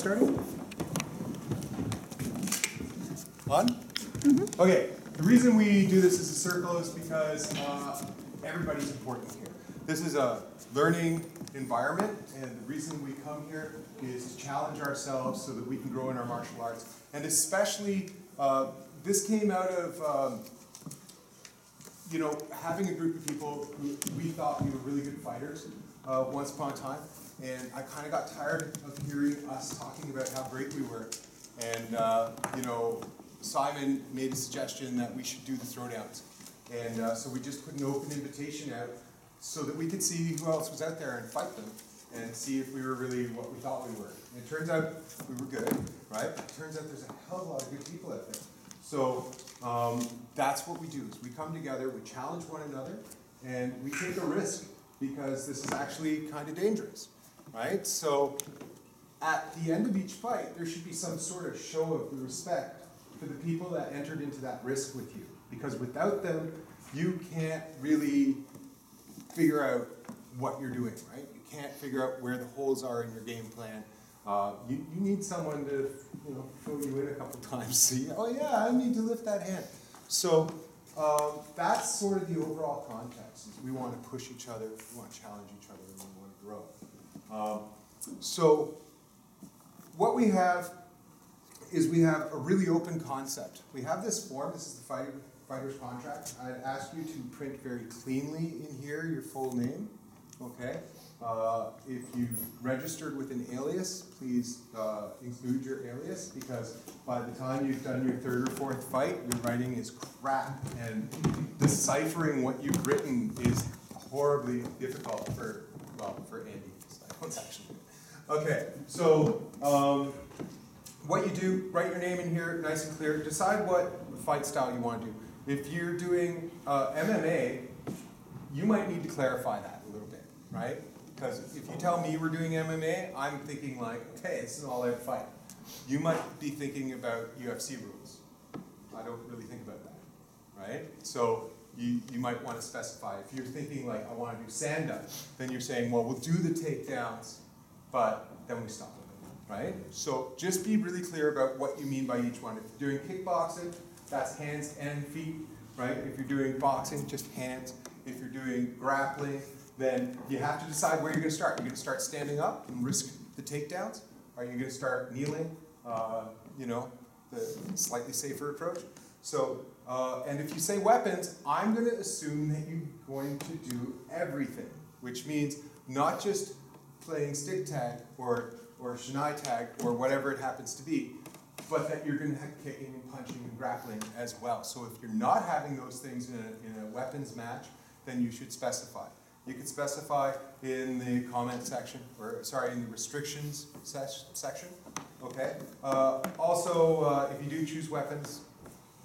starting? On? Mm-hmm. Okay, the reason we do this as a circle is because everybody's important here. This is a learning environment, and the reason we come here is to challenge ourselves so that we can grow in our martial arts. And especially, this came out of having a group of people who we thought we were really good fighters once upon a time. And I kind of got tired of hearing us talking about how great we were. And, Simon made a suggestion that we should do the throwdowns. And so we just put an open invitation out so that we could see who else was out there and fight them and see if we were really what we thought we were. And it turns out we were good, right? It turns out there's a hell of a lot of good people out there. So that's what we do, is we come together, we challenge one another, and we take a risk because this is actually kind of dangerous, right? So at the end of each fight, there should be some sort of show of respect for the people that entered into that risk with you. Because without them, you can't really figure out what you're doing, right? You can't figure out where the holes are in your game plan. You need someone to fill you in a couple times, see, oh yeah, I need to lift that hand. So that's sort of the overall context. Is we want to push each other, we want to challenge each other, and we want to grow. So what we have is we have a really open concept. We have this form, this is the fighter's contract. I'd ask you to print very cleanly in here your full name, okay? If you've registered with an alias, please include your alias, because by the time you've done your third or fourth fight, your writing is crap, and deciphering what you've written is horribly difficult for Andy. That's actually okay, so what you do, write your name in here nice and clear. Decide what fight style you want to do. If you're doing MMA, you might need to clarify that a little bit, right? Because if you tell me we're doing MMA, I'm thinking like, okay, it's an all-out fight. You might be thinking about UFC rules. I don't really think about that, right? So you might want to specify. If you're thinking like, I want to do stand-up, then you're saying, well, we'll do the takedowns, but then we stop it, right? So just be really clear about what you mean by each one. If you're doing kickboxing, that's hands and feet, right? If you're doing boxing, just hands. If you're doing grappling, then you have to decide where you're going to start. You're going to start standing up and risk the takedowns? Are you going to start kneeling, the slightly safer approach? So, and if you say weapons, I'm going to assume that you're going to do everything, which means not just playing stick tag or shinai tag or whatever it happens to be, but that you're going to have kicking and punching and grappling as well. So if you're not having those things in a weapons match, then you should specify. You can specify in the comment section, in the restrictions section, okay? Also, if you do choose weapons,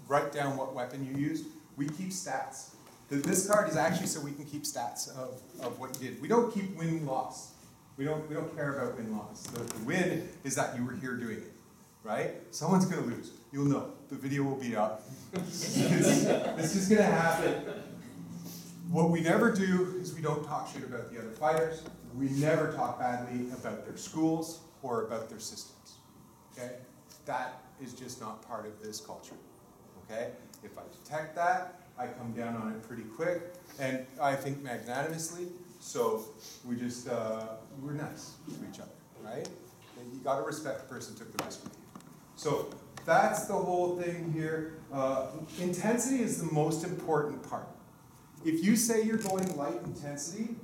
write down what weapon you used. We keep stats. This card is actually so we can keep stats of what you did. We don't keep win-loss. We don't care about win-loss. The win is that you were here doing it, right? Someone's going to lose. You'll know. The video will be up. It's just going to happen. What we never do is we don't talk shit about the other fighters. We never talk badly about their schools or about their systems, okay? That is just not part of this culture, okay? If I detect that, I come down on it pretty quick, and I think magnanimously, so we just, we're nice to each other, right? And you gotta respect the person who took the risk with you. So that's the whole thing here. Intensity is the most important part. If you say you're going light intensity,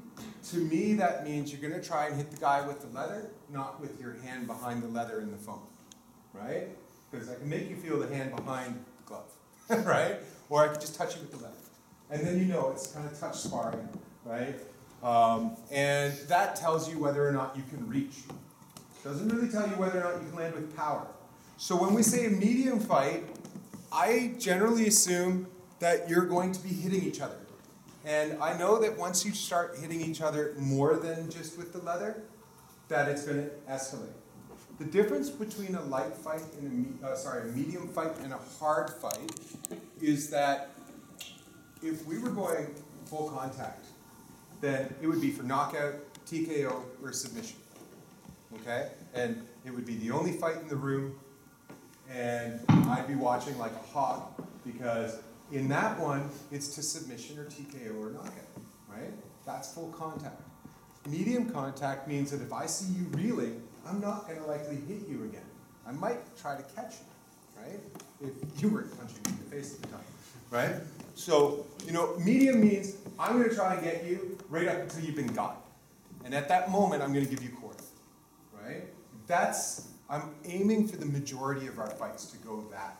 to me that means you're going to try and hit the guy with the leather, not with your hand behind the leather in the foam, right? Because I can make you feel the hand behind the glove, right? Or I can just touch you with the leather. And then it's kind of touch sparring, right? And that tells you whether or not you can reach. Doesn't really tell you whether or not you can land with power. So when we say a medium fight, I generally assume that you're going to be hitting each other. And I know that once you start hitting each other more than just with the leather, that it's going to escalate. The difference between a light fight and a medium fight and a hard fight is that if we were going full contact, then it would be for knockout, TKO, or submission. Okay? and it would be the only fight in the room, and I'd be watching like a hawk, because in that one, it's to submission or TKO or knockout, right? That's full contact. Medium contact means that if I see you reeling, I'm not going to likely hit you again. I might try to catch you, right? If you weren't punching me in the face at the time, right? So, medium means I'm going to try and get you right up until you've been got. And at that moment, I'm going to give you quarter, right? I'm aiming for the majority of our fights to go that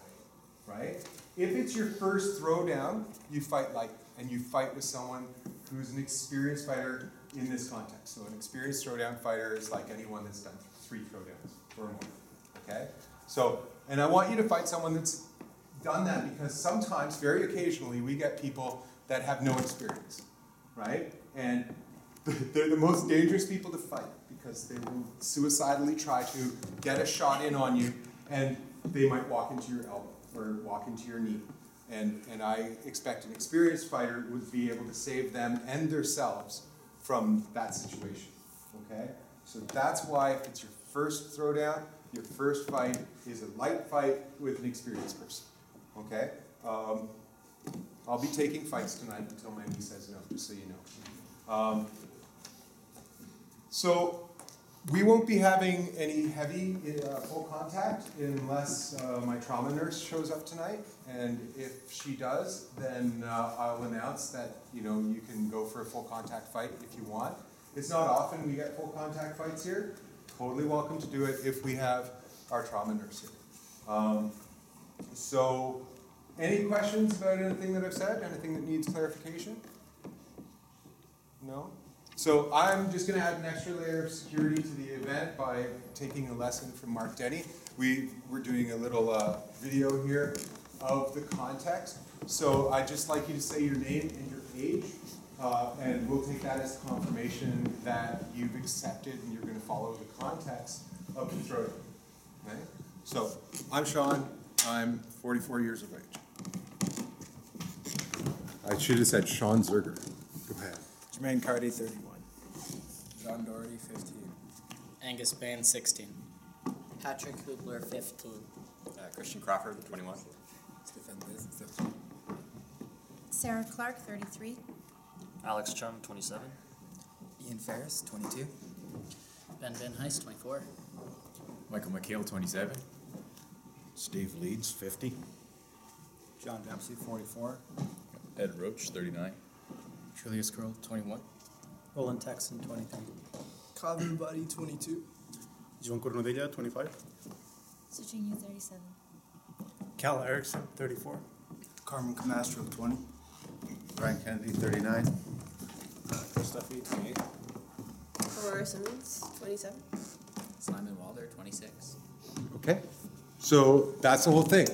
way, right? If it's your first throwdown, you fight light, and you fight with someone who's an experienced fighter in this context. So an experienced throwdown fighter is like anyone that's done 3 throwdowns or more, okay? So, and I want you to fight someone that's done that, because sometimes, very occasionally, we get people that have no experience, right? And they're the most dangerous people to fight, because they will suicidally try to get a shot in on you, and they might walk into your elbow or walk into your knee. And I expect an experienced fighter would be able to save them and themselves from that situation, okay? So that's why if it's your first throwdown, your first fight is a light fight with an experienced person, okay? I'll be taking fights tonight until my knee says no, just so you know. So we won't be having any heavy full contact unless my trauma nurse shows up tonight. And if she does, then I'll announce that you can go for a full contact fight if you want. It's not often we get full contact fights here. Totally welcome to do it if we have our trauma nurse here. So any questions about anything that I've said? Anything that needs clarification? No? So I'm just going to add an extra layer of security to the event by taking a lesson from Mark Denny. We're doing a little video here of the context. So I'd just like you to say your name and your age, and we'll take that as confirmation that you've accepted and you're going to follow the context of the throwdown. Okay? So I'm Sean. I'm 44 years of age. I should have said Sean Zerger. Go ahead. Jermaine Cardy, 31. John Doherty, 15. Angus Bain, 16. Patrick Hubler, 15. Christian Crawford, 21. Stephen Liz, 15. Sarah Clark, 33. Alex Chung, 27. Ian Ferris, 22. Ben Heist, 24. Michael McHale, 27. Steve Leeds, 50. John Dempsey, 44. Ed Roach, 39. Julius Curl, 21. Roland Texan, 23. Calvin Buddy, 22. John Cornudella, 25. Virginia, 37. Cal Erickson, 34. Carmen Camastro, 20. Brian Kennedy, 39. Stuffy, 28. Aurora Simmons, 27. Simon Walder, 26. Okay, so that's the whole thing.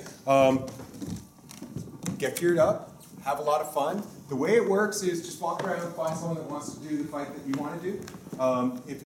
Get geared up, have a lot of fun. The way it works is just walk around and find someone that wants to do the fight that you want to do. If